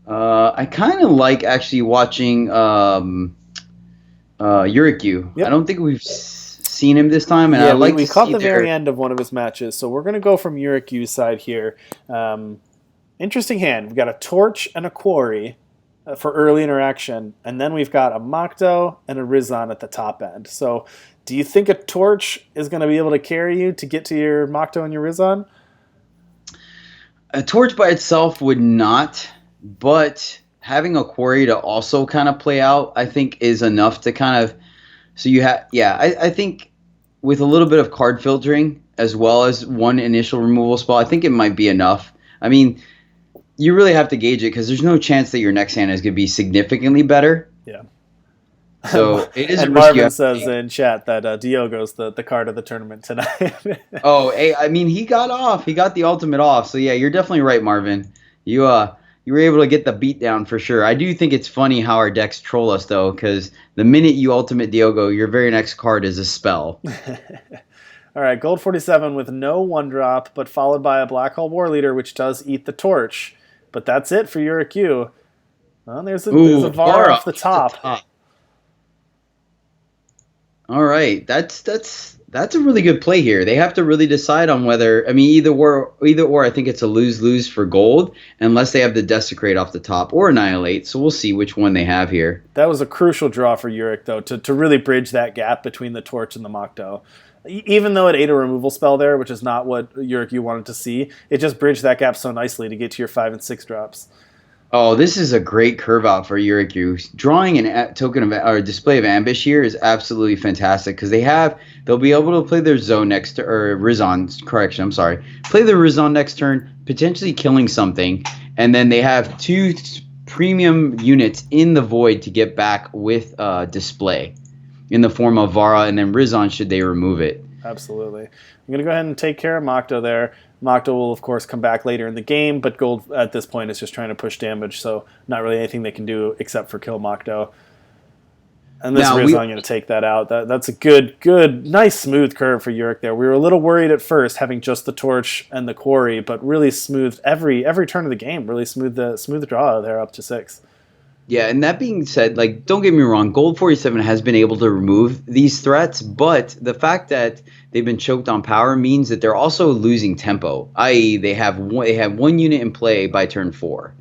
I kind of like actually watching YurickYu. I Yep. don't think we've seen him this time, and I Yeah, we, like we to caught see the very their. end of one of his matches, so we're going to go from YurickYu's side here. Um, Interesting hand. We've got a torch and a quarry for early interaction, and then we've got a Makto and a Rizan at the top end. So, do you think a torch is going to be able to carry you to get to your Makto and your Rizan? A torch by itself would not, but having a quarry to also kind of play out, I think, is enough to kind of. So you have, yeah, I think with a little bit of card filtering as well as one initial removal spell, I think it might be enough. I mean, you really have to gauge it because there's no chance that your next hand is going to be significantly better. Yeah. So it is a And risk you Marvin have to says take. in chat that Diogo's the card of the tournament tonight. Oh, hey, I mean, he got off. He got the ultimate off. So yeah, you're definitely right, Marvin. You were able to get the beat down for sure. I do think it's funny how our decks troll us though, because the minute you ultimate Diogo, your very next card is a spell. All right, gold 47 with no one drop, but followed by a Black Hole War Leader, which does eat the torch. But that's it for YurickYu. Well, there's a Ooh, Var Vara off the off the top. top. All right, that's a really good play here. They have to really decide on whether. I mean, either or. I think it's a lose lose for gold unless they have the desecrate off the top or annihilate. So we'll see which one they have here. That was a crucial draw for Yurik, though, to really bridge that gap between the torch and the Makto. Even though it ate a removal spell there, which is not what YurickYu wanted to see, it just bridged that gap so nicely to get to your 5 and 6 drops. Oh, this is a great curve out for YurickYu. Drawing an token of or display of ambush here is absolutely fantastic because they'll be able to play their zone next or Rizon correction. I'm sorry, play the Rizon next turn, potentially killing something, and then they have two premium units in the void to get back with display in the form of Vara and then Rizon should they remove it. Absolutely. I'm going to go ahead and take care of Makto there. Makto will, of course, come back later in the game, but Gold at this point is just trying to push damage, so not really anything they can do except for kill Makto. And this Now we Rizon going to take that out. That's a good, nice, smooth curve for Yurik there. We were a little worried at first having just the torch and the quarry, but really smoothed every turn of the game. Really smooth draw there up to 6. Yeah, and that being said, like, don't get me wrong, Gold 47 has been able to remove these threats, but the fact that they've been choked on power means that they're also losing tempo, i.e., they have one unit in play by turn 4.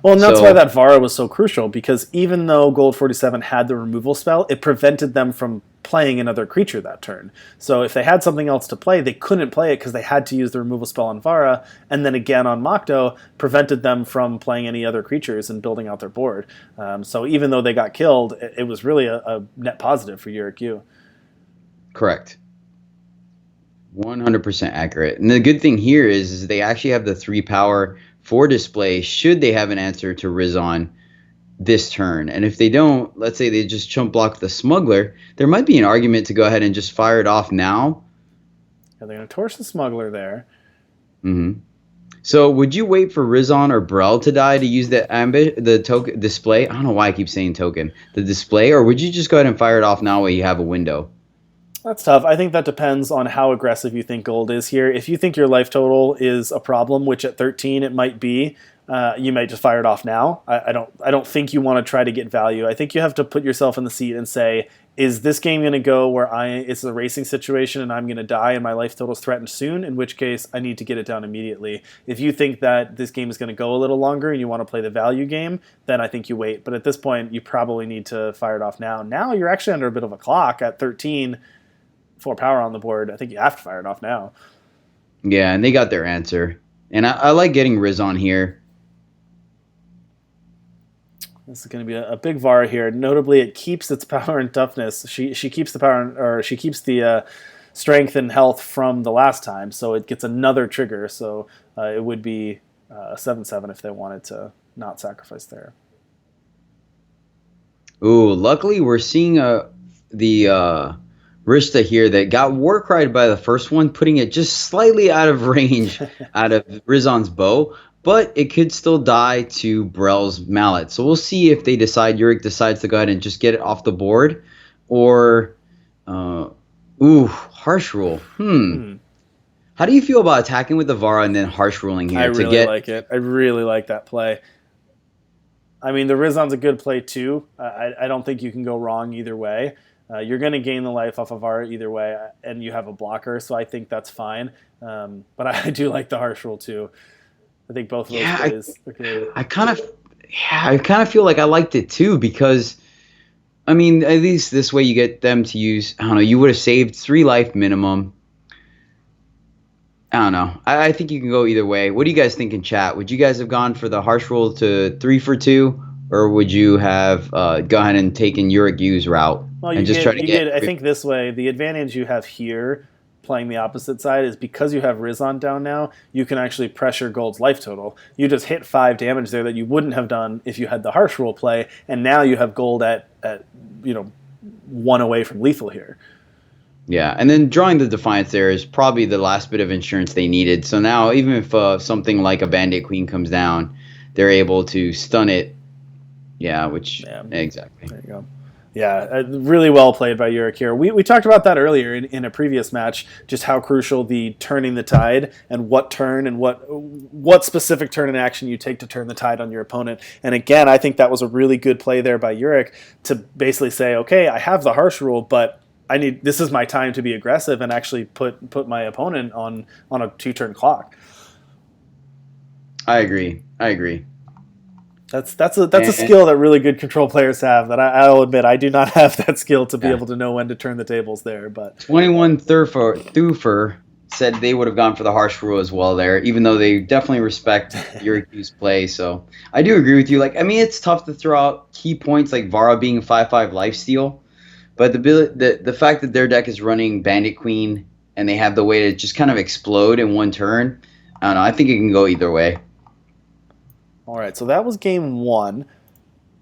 Well, and that's why So, that Vara was so crucial, because even though Gold 47 had the removal spell, it prevented them from playing another creature that turn. So if they had something else to play, they couldn't play it because they had to use the removal spell on Vara, and then again on Makto, prevented them from playing any other creatures and building out their board. So even though they got killed, it was really a net positive for YurickYu. correct. 100% accurate. And the good thing here is they actually have the 3 power for display should they have an answer to Rizon this turn. And if they don't, let's say they just chump block the smuggler, there might be an argument to go ahead and just fire it off now. Yeah, they're going to torch the Smuggler there. hmm So would you wait for Rizon or Brel to die to use the token display? I don't know why I keep saying token. The display, or would you just go ahead and fire it off now while you have a window? That's tough. I think that depends on how aggressive you think gold is here. If you think your life total is a problem, which at 13 it might be, you might just fire it off now. I don't think you want to try to get value. I think you have to put yourself in the seat and say, is this game going to go where it's a racing situation and I'm going to die and my life total is threatened soon? In which case, I need to get it down immediately. If you think that this game is going to go a little longer and you want to play the value game, then I think you wait. But at this point, you probably need to fire it off now. Now you're actually under a bit of a clock at 13. 4 power on the board. I think you have to fire it off now. Yeah, and they got their answer. And I like getting Rizon here. This is going to be a big VAR here. Notably, it keeps its power and toughness. She keeps the power, or she keeps the strength and health from the last time, so it gets another trigger. So it would be 7/7 if they wanted to not sacrifice there. Ooh, luckily we're seeing the Rista here that got Warcried by the first one, putting it just slightly out of range out of Rizon's bow, but it could still die to Brel's mallet. So we'll see if Yurik decides to go ahead and just get it off the board, or harsh rule. Hmm. How do you feel about attacking with the Vara and then harsh ruling I here to really get? like it. I really like that play. I mean, the Rizon's a good play too. I don't think you can go wrong either way. You're going to gain the life off of art either way, and you have a blocker, so I think that's fine. But I do like the harsh rule too. I think both of those Yeah, plays are good. I kind of, yeah, I kind of feel like I liked it too because, I mean, at least this way you get them to use. I don't know. You would have saved 3 life minimum. I don't know. I think you can go either way. What do you guys think in chat? Would you guys have gone for the harsh rule to 3 for 2, or would you have gone ahead and taken YurickYu's route Well, and just try to you get? get. I think this way, the advantage you have here playing the opposite side is because you have Rizon down now. You can actually pressure Gold's life total. You just hit 5 damage there that you wouldn't have done if you had the harsh rule play, and now you have Gold at 1 away from lethal here. Yeah, and then drawing the Defiance there is probably the last bit of insurance they needed. So now, even if something like a Bandit Queen comes down, they're able to stun it. Yeah, exactly. There you go. Yeah, really well played by Yurik here. We talked about that earlier in a previous match, just how crucial the turning the tide and what turn and what specific turn and action you take to turn the tide on your opponent. And again, I think that was a really good play there by Yurik to basically say, okay, I have the harsh rule, but this is my time to be aggressive and actually put my opponent on a 2-turn clock. I agree. That's a skill that really good control players have. That I'll admit I do not have that skill to be able to know when to turn the tables there. But 21 Thufer said they would have gone for the harsh rule as well there, even though they definitely respect YurickYu's play. So I do agree with you. Like, I mean, it's tough to throw out key points like Vara being a 5/5 lifesteal, but the fact that their deck is running Bandit Queen and they have the way to just kind of explode in one turn, I don't know. I think it can go either way. All right, so that was game 1.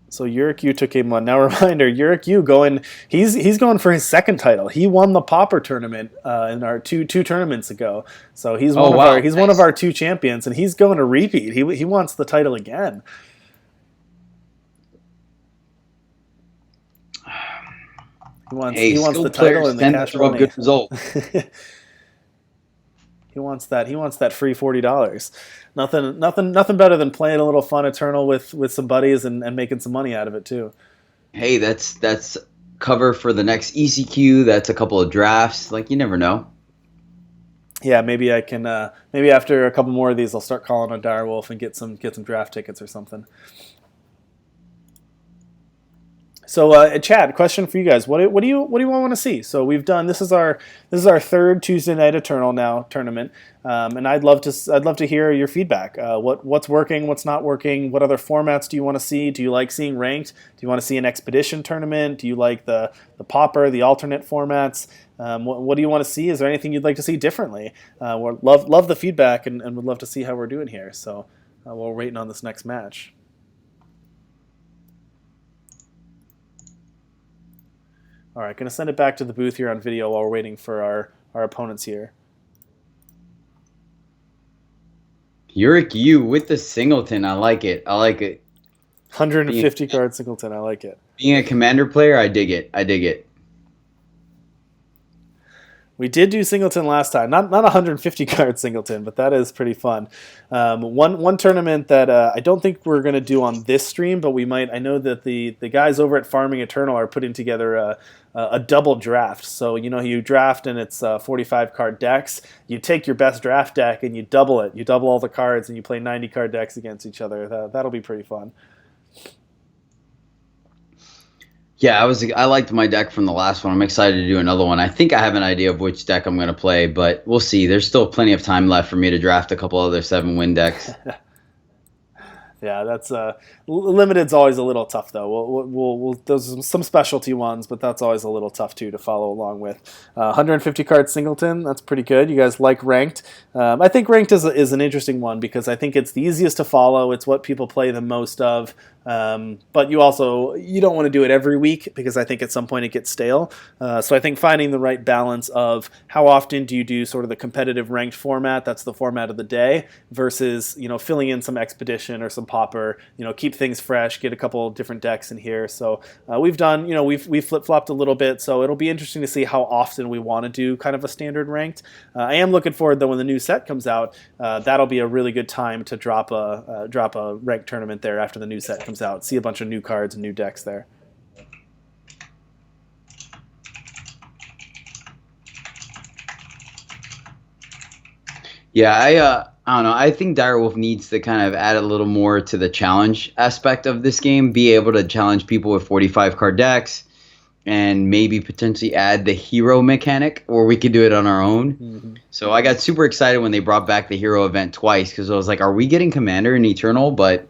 So YurickYu took game 1. Now, reminder: YurickYu going. He's going for his second title. He won the Pauper tournament in our two tournaments ago. So he's one of our 2 champions, and he's going to repeat. He wants the title again. He wants the title and the cash money. Good result. He wants that free $40. Nothing better than playing a little fun Eternal with some buddies and making some money out of it too. Hey, that's cover for the next ECQ. That's a couple of drafts. Like, you never know. Yeah, maybe I can. Maybe after a couple more of these, I'll start calling on Direwolf and get some draft tickets or something. So, Chad, question for you guys: What do you want to see? So we've done this is our third Tuesday Night Eternal now tournament, and I'd love to hear your feedback. What's working? What's not working? What other formats do you want to see? Do you like seeing ranked? Do you want to see an expedition tournament? Do you like the Pauper, the alternate formats? What do you want to see? Is there anything you'd like to see differently? We'd love the feedback and would love to see how we're doing here. So we're waiting on this next match. All right, going to send it back to the booth here on video while we're waiting for our opponents here. YurickYu with the singleton. I like it. 150 card singleton. I like it. Being a commander player, I dig it. We did do singleton last time, not 150 card singleton, but that is pretty fun. One tournament that I don't think we're going to do on this stream, but we might. I know that the guys over at Farming Eternal are putting together a double draft. So you draft and it's 45 card decks. You take your best draft deck and you double it. You double all the cards and you play 90 card decks against each other. That'll be pretty fun. Yeah, I liked my deck from the last one. I'm excited to do another one. I think I have an idea of which deck I'm going to play, but we'll see. There's still plenty of time left for me to draft a couple other 7-win decks. Yeah, that's limited's always a little tough though. We'll there's some specialty ones, but that's always a little tough too to follow along with. 150 card singleton, that's pretty good. You guys like ranked? I think ranked is an interesting one because I think it's the easiest to follow. It's what people play the most of. But you don't want to do it every week because I think at some point it gets stale. So I think finding the right balance of how often do you do sort of the competitive ranked format, that's the format of the day, versus filling in some expedition or some Pauper, keep things fresh, get a couple different decks in here. So we've done, we've flip-flopped a little bit, so it'll be interesting to see how often we want to do kind of a standard ranked. I am looking forward though when the new set comes out, that'll be a really good time to drop a ranked tournament there after the new set comes comes out. See a bunch of new cards and new decks there. Yeah, I don't know. I think Direwolf needs to kind of add a little more to the challenge aspect of this game. Be able to challenge people with 45 card decks, and maybe potentially add the hero mechanic, or we could do it on our own. Mm-hmm. So I got super excited when they brought back the hero event twice because I was like, are we getting Commander and Eternal? But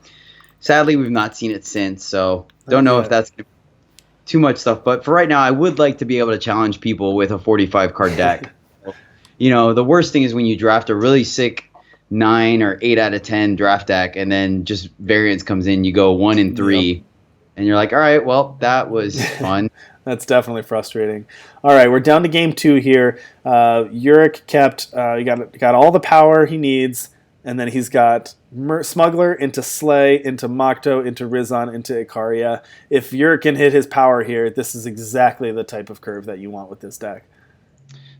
sadly, we've not seen it since. So don't know if that's too much stuff. But for right now, I would like to be able to challenge people with a 45 card deck. The worst thing is when you draft a really sick 9 or 8 out of 10 draft deck, and then just variance comes in, you go 1 and 3, and you're like, all right, well, that was fun. That's definitely frustrating. All right, we're down to game 2 here. Yurik kept, he got all the power he needs, and then he's got Smuggler into Slay, into Makto, into Rizan, into Ikaria. If Yurik can hit his power here, this is exactly the type of curve that you want with this deck.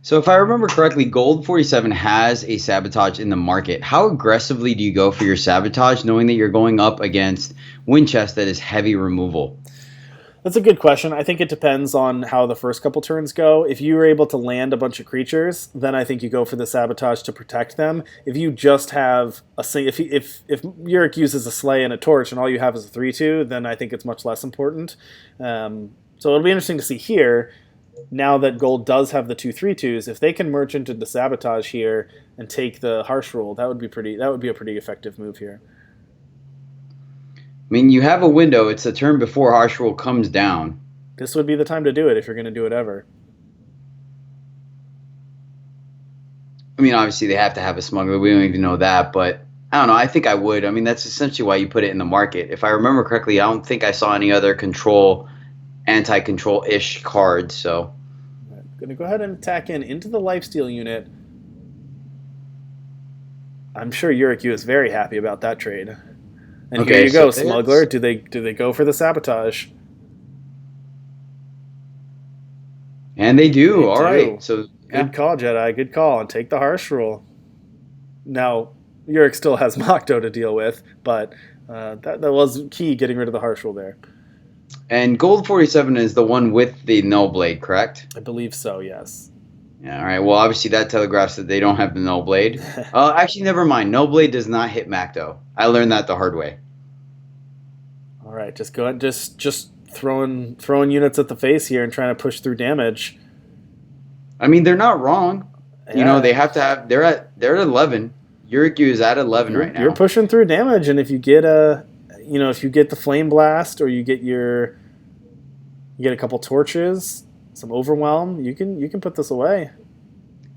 So if I remember correctly, Gold 47 has a Sabotage in the market. How aggressively do you go for your Sabotage, knowing that you're going up against Winchest that is heavy removal? That's a good question. I think it depends on how the first couple turns go. If you were able to land a bunch of creatures, then I think you go for the Sabotage to protect them. If you just have if Yurik uses a Slay and a Torch and all you have is a 3/2, then I think it's much less important. So it'll be interesting to see here. Now that Gold does have the 2 3/2s, if they can merge into the Sabotage here and take the Harsh Rule, that would be a pretty effective move here. I mean, you have a window. It's a turn before Harsh Rule comes down. This would be the time to do it if you're going to do it ever. I mean, obviously they have to have a Smuggler. We don't even know that, but I don't know. I think I would. I mean, that's essentially why you put it in the market. If I remember correctly, I don't think I saw any other anti-control-ish cards, so. I'm going to go ahead and attack into the Lifesteal unit. I'm sure YurickYu is very happy about that trade. And okay, here you go, Smuggler. Do they go for the Sabotage? And they do. All right. So good call, Jedi. Good call. And take the Harsh Rule. Now, Yurik still has Makto to deal with, but that was key, getting rid of the Harsh Rule there. And Gold 47 is the one with the Null Blade, correct? I believe so, yes. Yeah, all right. Well, obviously that telegraphs that they don't have the Null Blade. Actually, never mind. Null Blade does not hit Makto. I learned that the hard way. All right, just go ahead, just throwing units at the face here and trying to push through damage. I mean, they're not wrong. Yeah. They have to have. They're at 11. YurickYu is at 11 right now. You're pushing through damage, and if you get if you get the Flame Blast, or you get a couple torches, some Overwhelm, you can put this away.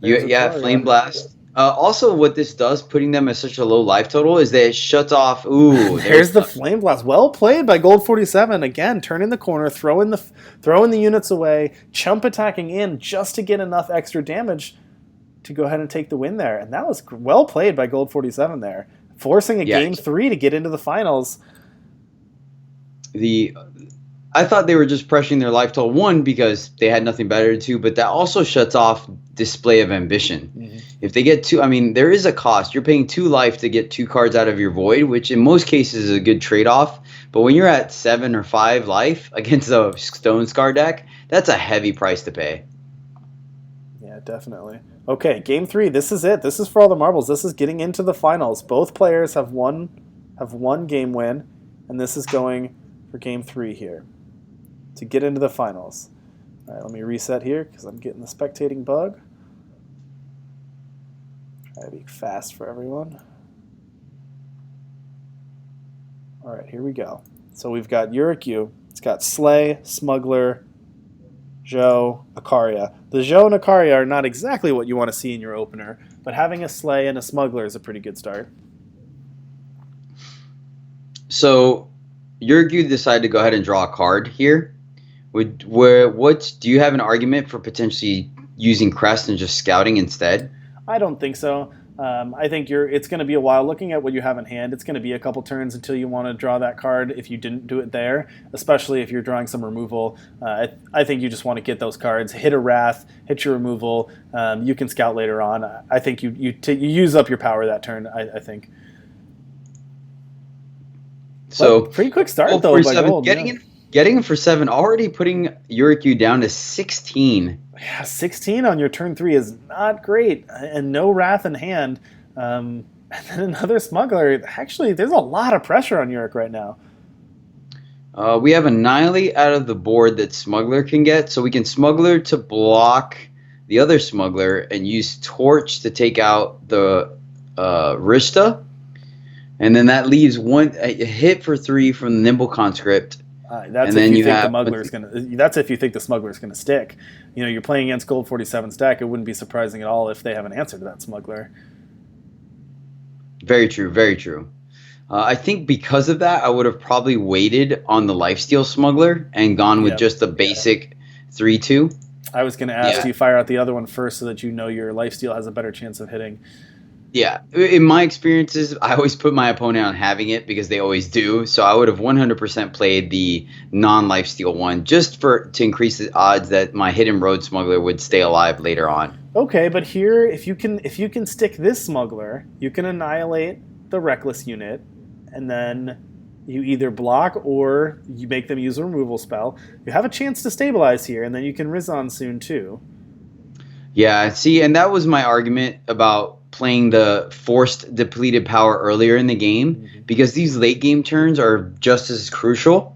Flame Blast. Also, what this does, putting them at such a low life total, is that it shuts off. Ooh, there's the Flame Blast. Well played by Gold 47. Again, turning the corner, throwing the units away, chump attacking in just to get enough extra damage to go ahead and take the win there. And that was well played by Gold 47 there, forcing a game 3 to get into the finals. I thought they were just pressuring their life total, 1, because they had nothing better to do, but that also shuts off Display of Ambition. Mm-hmm. If they get 2, I mean, there is a cost. You're paying 2 life to get 2 cards out of your Void, which in most cases is a good trade-off. But when you're at 7 or 5 life against a Stone Scar deck, that's a heavy price to pay. Yeah, definitely. Okay, game 3. This is it. This is for all the marbles. This is getting into the finals. Both players have one game win, and this is going for game 3 here to get into the finals. All right, let me reset here because I'm getting the spectating bug. Try to be fast for everyone. All right, here we go. So we've got YurickYu. It's got Slay, Smuggler, Zhou, Ikaria. The Zhou and Ikaria are not exactly what you want to see in your opener, but having a Slay and a Smuggler is a pretty good start. So YurickYu decided to go ahead and draw a card here. Do you have an argument for potentially using Crest and just scouting instead? I don't think so. I think it's going to be a while. Looking at what you have in hand, it's going to be a couple turns until you want to draw that card if you didn't do it there, especially if you're drawing some removal. I think you just want to get those cards, hit a Wrath, hit your removal. You can scout later on. I think you use up your power that turn, I think. So But pretty quick start Gold though by 47, Gold. Yeah. getting him for 7, already putting YurickYu down to 16. Yeah, 16 on your turn 3 is not great, and no Wrath in hand. And then another Smuggler. Actually, there's a lot of pressure on Yurik right now. We have Annihilate out of the board that Smuggler can get, so we can Smuggler to block the other Smuggler and use Torch to take out the Rishta. And then that leaves a hit for 3 from the Nimble Conscript. That's and if then you think the have Smuggler's gonna. That's if you think the Smuggler's gonna stick. You know, you're playing against Gold 47's deck. It wouldn't be surprising at all if they have an answer to that Smuggler. Very true, very true. I think because of that, I would have probably waited on the Lifesteal Smuggler and gone with just the basic 3/2. I was going to ask, do you fire out the other one first so that you know your Lifesteal has a better chance of hitting? Yeah, in my experiences, I always put my opponent on having it because they always do. So I would have 100% played the non-Lifesteal one just to increase the odds that my Hidden Road Smuggler would stay alive later on. Okay, but here, if you can stick this Smuggler, you can annihilate the Reckless unit, and then you either block or you make them use a removal spell. You have a chance to stabilize here, and then you can Rizon soon too. Yeah, see, and that was my argument about playing the forced depleted power earlier in the game, because these late game turns are just as crucial.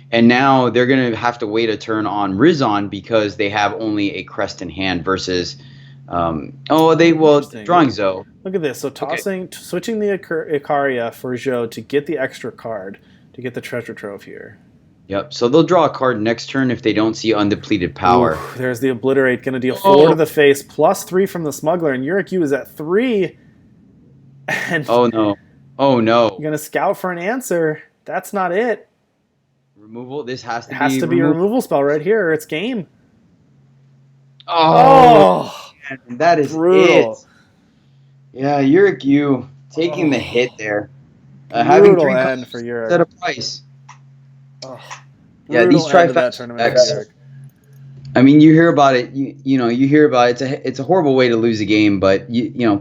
And now they're going to have to wait a turn on Rizon because they have only a Crest in hand versus drawing Zoe. Look at this. So switching the Icaria for Zhou to get the extra card, to get the treasure trove here. Yep. So they'll draw a card next turn if they don't see undepleted power. Ooh, there's the Obliterate, going to deal 4 to the face, plus 3 from the Smuggler, and YurickYu is at 3. And oh no! You're going to scout for an answer. That's not it. Removal. This has to be a removal spell right here. Or it's game. Oh, man, that is brutal. It. Yeah, YurickYu taking the hit there. Having 3 end for Yurik at a price. Yeah, these trifecta. I mean, you hear about it. You hear about it. It's a horrible way to lose a game, but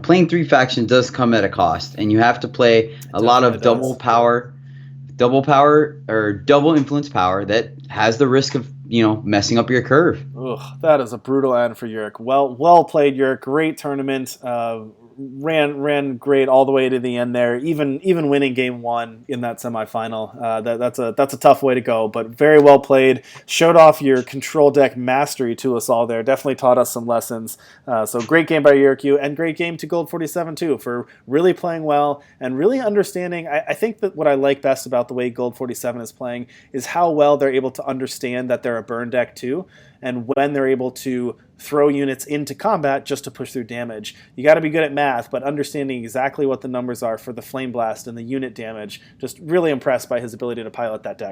playing 3 factions does come at a cost, and you have to play a lot of double power or double influence power that has the risk of messing up your curve. Ugh, that is a brutal end for Yurik. Well played, Yurik. Great tournament. Ran great all the way to the end there. Even winning game 1 in that semifinal. That's a tough way to go, but very well played. Showed off your control deck mastery to us all there. Definitely taught us some lessons. So great game by YurickYu, and great game to Gold 47 too, for really playing well and really understanding. I think that what I like best about the way Gold 47 is playing is how well they're able to understand that they're a burn deck too, and when they're able to throw units into combat just to push through damage. You got to be good at math, but understanding exactly what the numbers are for the Flame Blast and the unit damage. Just really impressed by his ability to pilot that deck.